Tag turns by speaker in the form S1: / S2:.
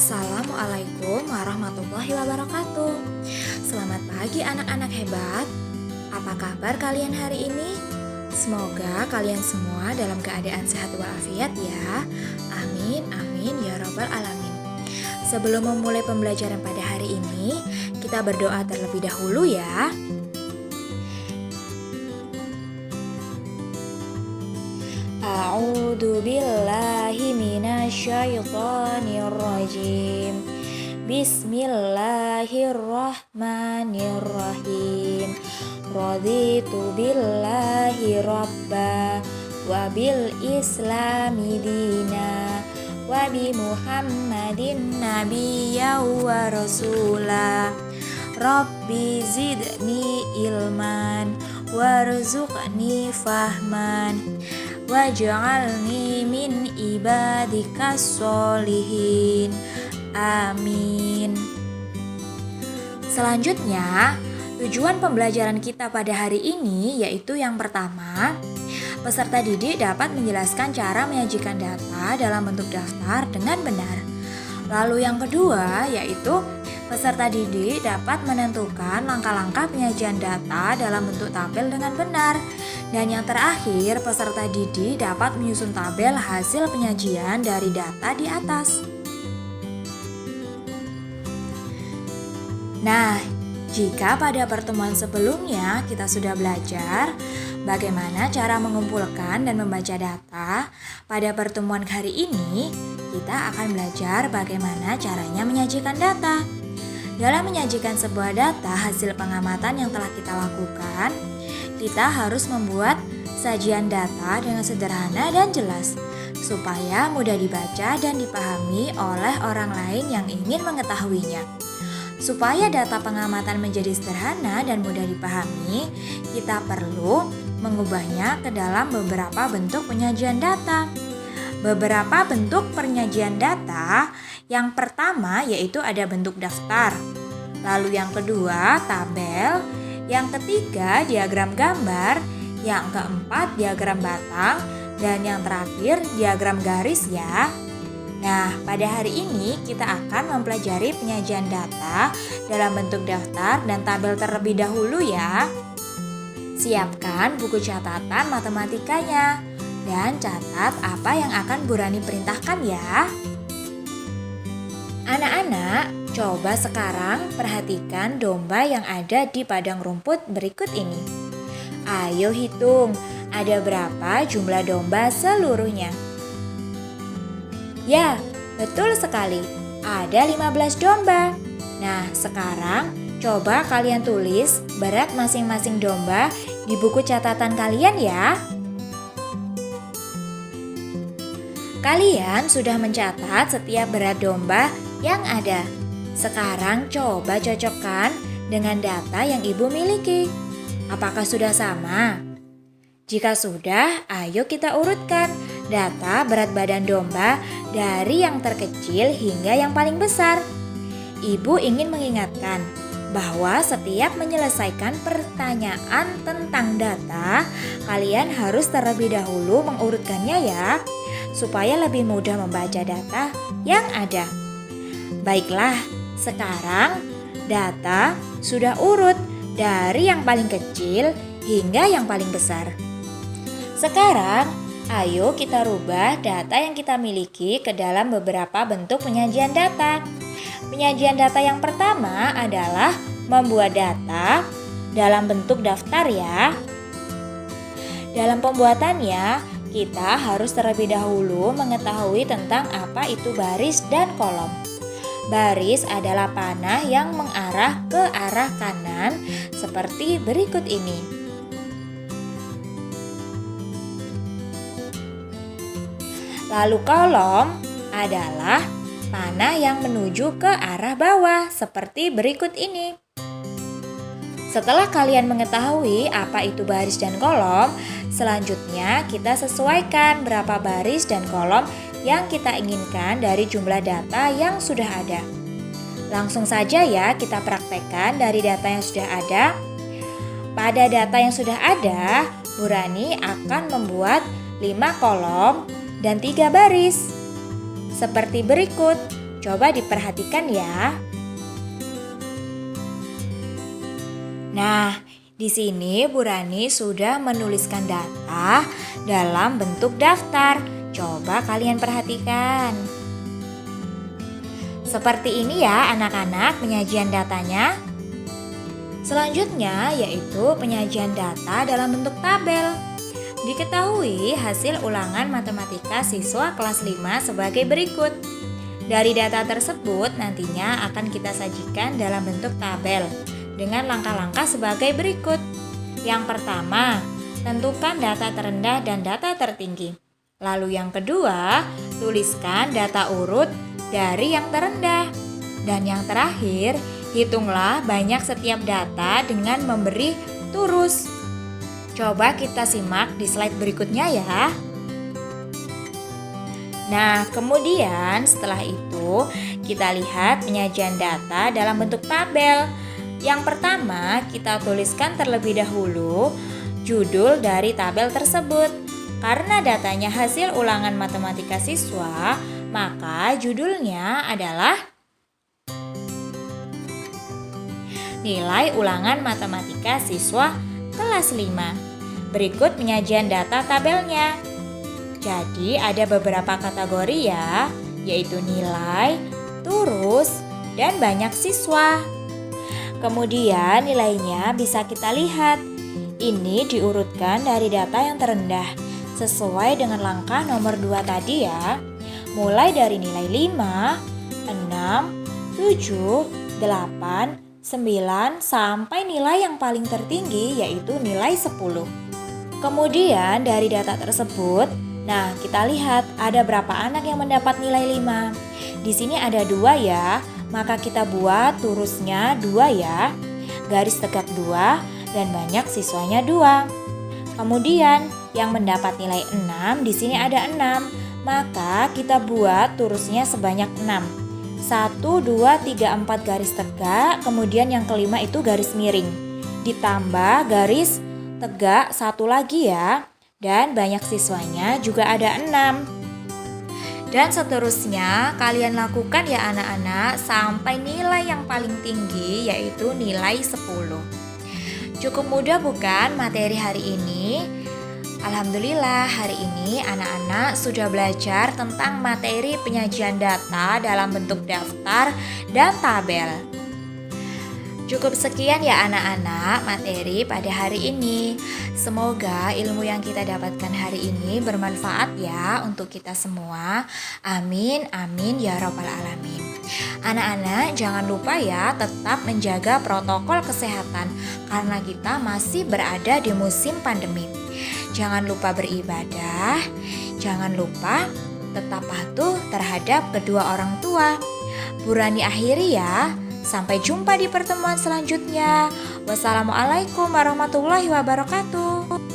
S1: Assalamualaikum warahmatullahi wabarakatuh. Selamat pagi anak-anak hebat. Apa kabar kalian hari ini? Semoga kalian semua dalam keadaan sehat walafiat ya. Amin, amin ya rabbal alamin. Sebelum memulai pembelajaran pada hari ini, kita berdoa terlebih dahulu ya. A'udzu billahi minasyaitonir rajim. Bismillahirrahmanirrahim. Raditu billahi rabba wa bil islami dina wa bi Muhammadin nabiyya wa rasula. Rabbi zidni ilman warzuqni fahman waj'alni min ibadikas sholihin. Amin. Selanjutnya, tujuan pembelajaran kita pada hari ini yaitu yang pertama, peserta didik dapat menjelaskan cara menyajikan data dalam bentuk daftar dengan benar. Lalu yang kedua yaitu peserta didik dapat menentukan langkah-langkah penyajian data dalam bentuk tabel dengan benar. Dan yang terakhir, peserta didik dapat menyusun tabel hasil penyajian dari data di atas. Nah, jika pada pertemuan sebelumnya kita sudah belajar bagaimana cara mengumpulkan dan membaca data, pada pertemuan hari ini kita akan belajar bagaimana caranya menyajikan data. Dalam menyajikan sebuah data hasil pengamatan yang telah kita lakukan, kita harus membuat sajian data dengan sederhana dan jelas, supaya mudah dibaca dan dipahami oleh orang lain yang ingin mengetahuinya. Supaya data pengamatan menjadi sederhana dan mudah dipahami, kita perlu mengubahnya ke dalam beberapa bentuk penyajian data. Beberapa bentuk penyajian data, yang pertama yaitu ada bentuk daftar, lalu yang kedua tabel, yang ketiga diagram gambar, yang keempat diagram batang, dan yang terakhir diagram garis ya. Nah, pada hari ini kita akan mempelajari penyajian data dalam bentuk daftar dan tabel terlebih dahulu ya. Siapkan buku catatan matematikanya dan catat apa yang akan Bu Rani perintahkan ya. Anak-anak, coba sekarang perhatikan domba yang ada di padang rumput berikut ini. Ayo hitung, ada berapa jumlah domba seluruhnya? Ya, betul sekali, ada 15 domba. Nah, sekarang coba kalian tulis berat masing-masing domba di buku catatan kalian ya. Kalian sudah mencatat setiap berat domba yang ada. Sekarang coba cocokkan dengan data yang ibu miliki. Apakah sudah sama? Jika sudah, ayo kita urutkan data berat badan domba dari yang terkecil hingga yang paling besar. Ibu ingin mengingatkan bahwa setiap menyelesaikan pertanyaan tentang data, kalian harus terlebih dahulu mengurutkannya ya, supaya lebih mudah membaca data yang ada. Baiklah, sekarang data sudah urut dari yang paling kecil hingga yang paling besar. Sekarang, ayo kita rubah data yang kita miliki ke dalam beberapa bentuk penyajian data. Penyajian data yang pertama adalah membuat data dalam bentuk daftar ya. Dalam pembuatannya, kita harus terlebih dahulu mengetahui tentang apa itu baris dan kolom. Baris adalah panah yang mengarah ke arah kanan seperti berikut ini. Lalu kolom adalah panah yang menuju ke arah bawah seperti berikut ini. Setelah kalian mengetahui apa itu baris dan kolom, selanjutnya kita sesuaikan berapa baris dan kolom yang kita inginkan dari jumlah data yang sudah ada. Langsung saja ya kita praktekkan dari data yang sudah ada. Pada data yang sudah ada, Bu Rani akan membuat 5 kolom dan 3 baris. Seperti berikut. Coba diperhatikan ya. Nah, di sini Bu Rani sudah menuliskan data dalam bentuk daftar. Coba kalian perhatikan. Seperti ini ya anak-anak penyajian datanya. Selanjutnya yaitu penyajian data dalam bentuk tabel. Diketahui hasil ulangan matematika siswa kelas 5 sebagai berikut. Dari data tersebut nantinya akan kita sajikan dalam bentuk tabel dengan langkah-langkah sebagai berikut. Yang pertama, tentukan data terendah dan data tertinggi. Lalu yang kedua, tuliskan data urut dari yang terendah. Dan yang terakhir, hitunglah banyak setiap data dengan memberi turus. Coba kita simak di slide berikutnya ya. Nah, kemudian setelah itu kita lihat penyajian data dalam bentuk tabel. Yang pertama, kita tuliskan terlebih dahulu judul dari tabel tersebut. Karena datanya hasil ulangan matematika siswa, maka judulnya adalah nilai ulangan matematika siswa kelas 5. Berikut penyajian data tabelnya. Jadi ada beberapa kategori ya, yaitu nilai, turus, dan banyak siswa. Kemudian nilainya bisa kita lihat. Ini diurutkan dari data yang terendah, sesuai dengan langkah nomor 2 tadi ya. Mulai dari nilai 5, 6, 7, 8, 9, sampai nilai yang paling tertinggi yaitu nilai 10. Kemudian dari data tersebut, nah, kita lihat ada berapa anak yang mendapat nilai 5. Di sini ada 2 ya, maka kita buat turusnya 2 ya. Garis tegak 2 dan banyak siswanya 2. Kemudian yang mendapat nilai 6, di sini ada 6, maka kita buat turusnya sebanyak 6. 1, 2, 3, 4 garis tegak, kemudian yang kelima itu garis miring. Ditambah garis tegak 1 lagi ya. Dan banyak siswanya juga ada 6. Dan seterusnya kalian lakukan ya anak-anak sampai nilai yang paling tinggi yaitu nilai 10. Cukup mudah bukan materi hari ini? Alhamdulillah hari ini anak-anak sudah belajar tentang materi penyajian data dalam bentuk daftar dan tabel. Cukup sekian ya anak-anak materi pada hari ini. Semoga ilmu yang kita dapatkan hari ini bermanfaat ya untuk kita semua. Amin, amin ya rabbal alamin. Anak-anak jangan lupa ya tetap menjaga protokol kesehatan karena kita masih berada di musim pandemi. Jangan lupa beribadah, jangan lupa tetap patuh terhadap kedua orang tua. Bu Rani akhiri ya. Sampai jumpa di pertemuan selanjutnya. Wassalamualaikum warahmatullahi wabarakatuh.